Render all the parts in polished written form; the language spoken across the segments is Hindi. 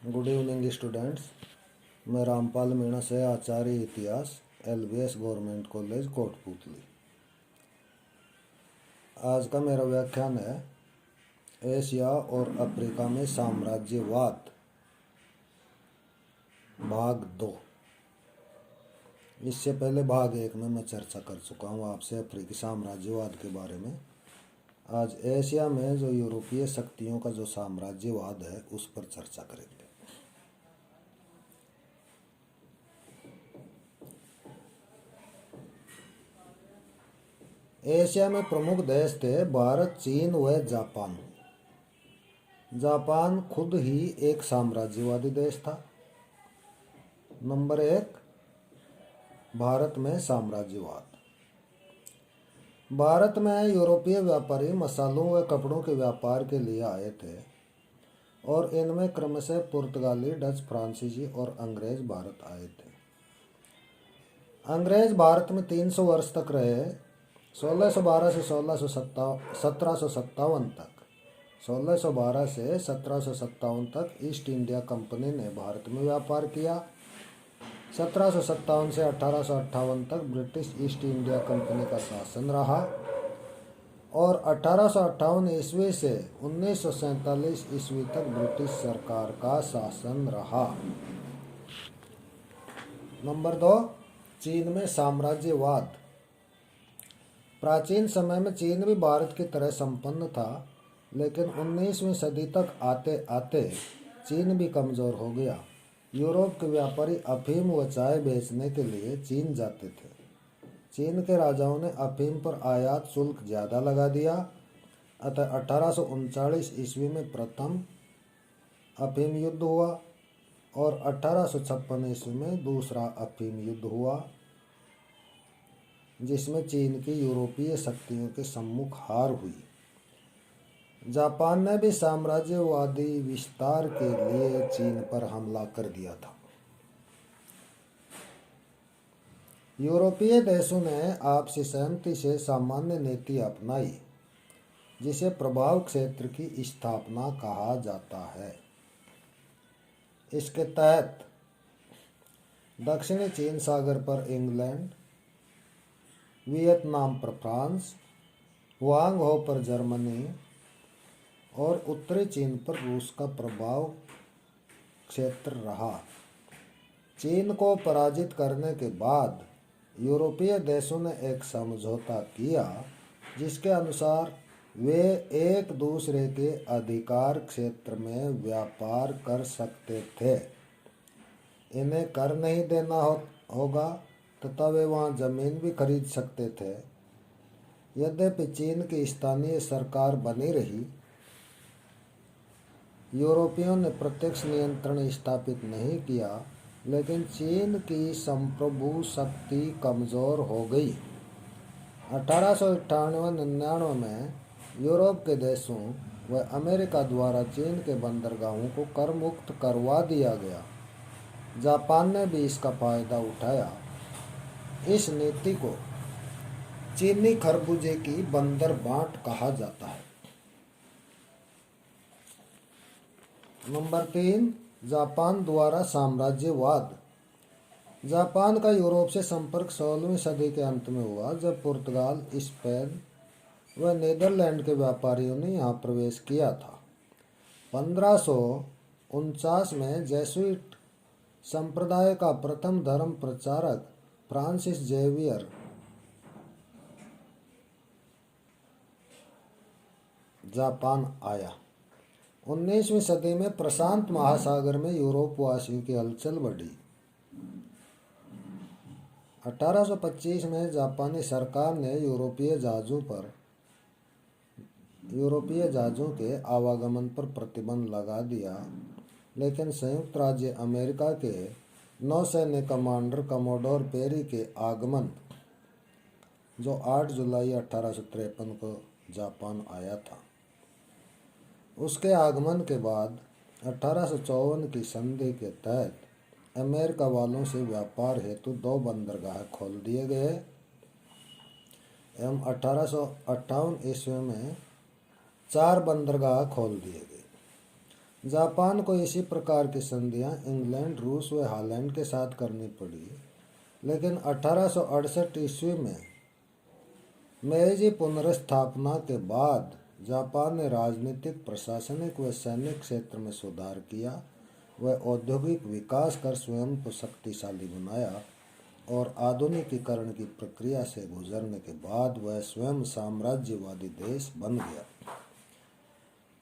Good evening students. मैं रामपाल मीणा से आचार्य इतिहास LBS गवर्नमेंट कॉलेज कोटपुतली। आज का मेरा व्याख्यान है एशिया और अफ्रीका में साम्राज्यवाद भाग 2। इससे पहले भाग 1 में मैं चर्चा कर चुका हूँ आपसे अफ्रीकी साम्राज्यवाद के बारे में। आज एशिया में जो यूरोपीय शक्तियों का जो साम्राज्यवाद है उस पर चर्चा करेंगे। एशिया में प्रमुख देश थे भारत, चीन व जापान। जापान खुद ही एक साम्राज्यवादी देश था। नंबर 1, भारत में साम्राज्यवाद। भारत में यूरोपीय व्यापारी मसालों व कपड़ों के व्यापार के लिए आए थे और इनमें क्रमशः पुर्तगाली, डच, फ्रांसीसी और अंग्रेज भारत आए थे। अंग्रेज भारत में 300 वर्ष तक रहे। 1612 से 1757 तक 1612 से 1757 तक ईस्ट इंडिया कंपनी ने भारत में व्यापार किया। 1757 से 1858 तक ब्रिटिश ईस्ट इंडिया कंपनी का शासन रहा और 1858 ईस्वी से 1947 ईस्वी तक ब्रिटिश सरकार का शासन रहा। नंबर 2, चीन में साम्राज्यवाद। प्राचीन समय में चीन भी भारत की तरह संपन्न था, लेकिन 19वीं सदी तक आते आते चीन भी कमज़ोर हो गया। यूरोप के व्यापारी अफीम व चाय बेचने के लिए चीन जाते थे। चीन के राजाओं ने अफीम पर आयात शुल्क ज़्यादा लगा दिया, अतः 1839 ईस्वी में प्रथम अफीम युद्ध हुआ और 1856 ईस्वी में दूसरा अफीम युद्ध हुआ, जिसमें चीन की यूरोपीय शक्तियों के सम्मुख हार हुई। जापान ने भी साम्राज्यवादी विस्तार के लिए चीन पर हमला कर दिया था। यूरोपीय देशों ने आपसी सहमति से सामान्य नीति अपनाई, जिसे प्रभाव क्षेत्र की स्थापना कहा जाता है। इसके तहत दक्षिणी चीन सागर पर इंग्लैंड, वियतनाम पर फ्रांस, हुआंगहो पर जर्मनी और उत्तरी चीन पर रूस का प्रभाव क्षेत्र रहा। चीन को पराजित करने के बाद यूरोपीय देशों ने एक समझौता किया, जिसके अनुसार वे एक दूसरे के अधिकार क्षेत्र में व्यापार कर सकते थे। इन्हें कर नहीं देना होगा तथा वे वहाँ जमीन भी खरीद सकते थे। यद्यपि चीन की स्थानीय सरकार बनी रही, यूरोपियों ने प्रत्यक्ष नियंत्रण स्थापित नहीं किया, लेकिन चीन की संप्रभु शक्ति कमज़ोर हो गई। 1898-99 में यूरोप के देशों व अमेरिका द्वारा चीन के बंदरगाहों को कर मुक्त करवा दिया गया। जापान ने भी इसका फायदा उठाया। इस नीति को चीनी खरबूजे की बंदर बांट कहा जाता है। नंबर 3, जापान द्वारा साम्राज्यवाद। जापान का यूरोप से संपर्क 16वीं सदी के अंत में हुआ, जब पुर्तगाल, स्पेन व नीदरलैंड के व्यापारियों ने यहाँ प्रवेश किया था। 1549 में जेसुइट संप्रदाय का प्रथम धर्म प्रचारक फ्रांसिस जेवियर जापान आया। 19वीं सदी में प्रशांत महासागर में यूरोप वासियों की हलचल बढ़ी। 1825 में जापानी सरकार ने यूरोपीय जहाज़ों के आवागमन पर प्रतिबंध लगा दिया, लेकिन संयुक्त राज्य अमेरिका के नौसैन्य कमांडर कमोडोर पेरी के आगमन, जो 8 जुलाई 1853 को जापान आया था, उसके आगमन के बाद 1854 की संधि के तहत अमेरिका वालों से व्यापार हेतु 2 बंदरगाह खोल दिए गए एवं 1858 ईस्वी में 4 बंदरगाह खोल दिए गए। जापान को इसी प्रकार की संधियां इंग्लैंड, रूस व हॉलैंड के साथ करनी पड़ी, लेकिन 1868 ईस्वी में मेइजी पुनर्स्थापना के बाद जापान ने राजनीतिक, प्रशासनिक व सैन्य क्षेत्र में सुधार किया। वह औद्योगिक विकास कर स्वयं को शक्तिशाली बनाया और आधुनिकीकरण की प्रक्रिया से गुजरने के बाद वह स्वयं साम्राज्यवादी देश बन गया।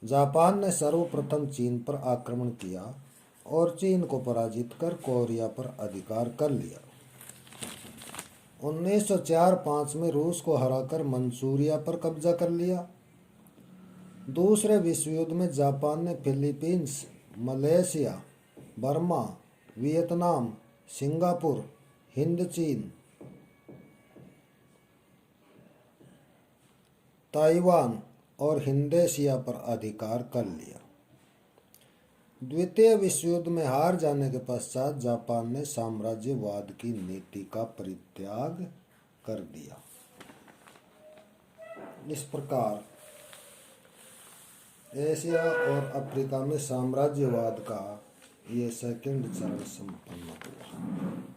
जापान ने सर्वप्रथम चीन पर आक्रमण किया और चीन को पराजित कर कोरिया पर अधिकार कर लिया। 1904-05 में रूस को हराकर मंचूरिया पर कब्जा कर लिया। दूसरे विश्व युद्ध में जापान ने Philippines, Malaysia, Burma, Vietnam, Singapore, Hind चीन, ताइवान और हिंदेशिया पर अधिकार कर लिया। द्वितीय विश्व युद्ध में हार जाने के पश्चात जापान ने साम्राज्यवाद की नीति का परित्याग कर दिया। इस प्रकार एशिया और अफ्रीका में साम्राज्यवाद का ये सेकंड चरण संपन्न हुआ।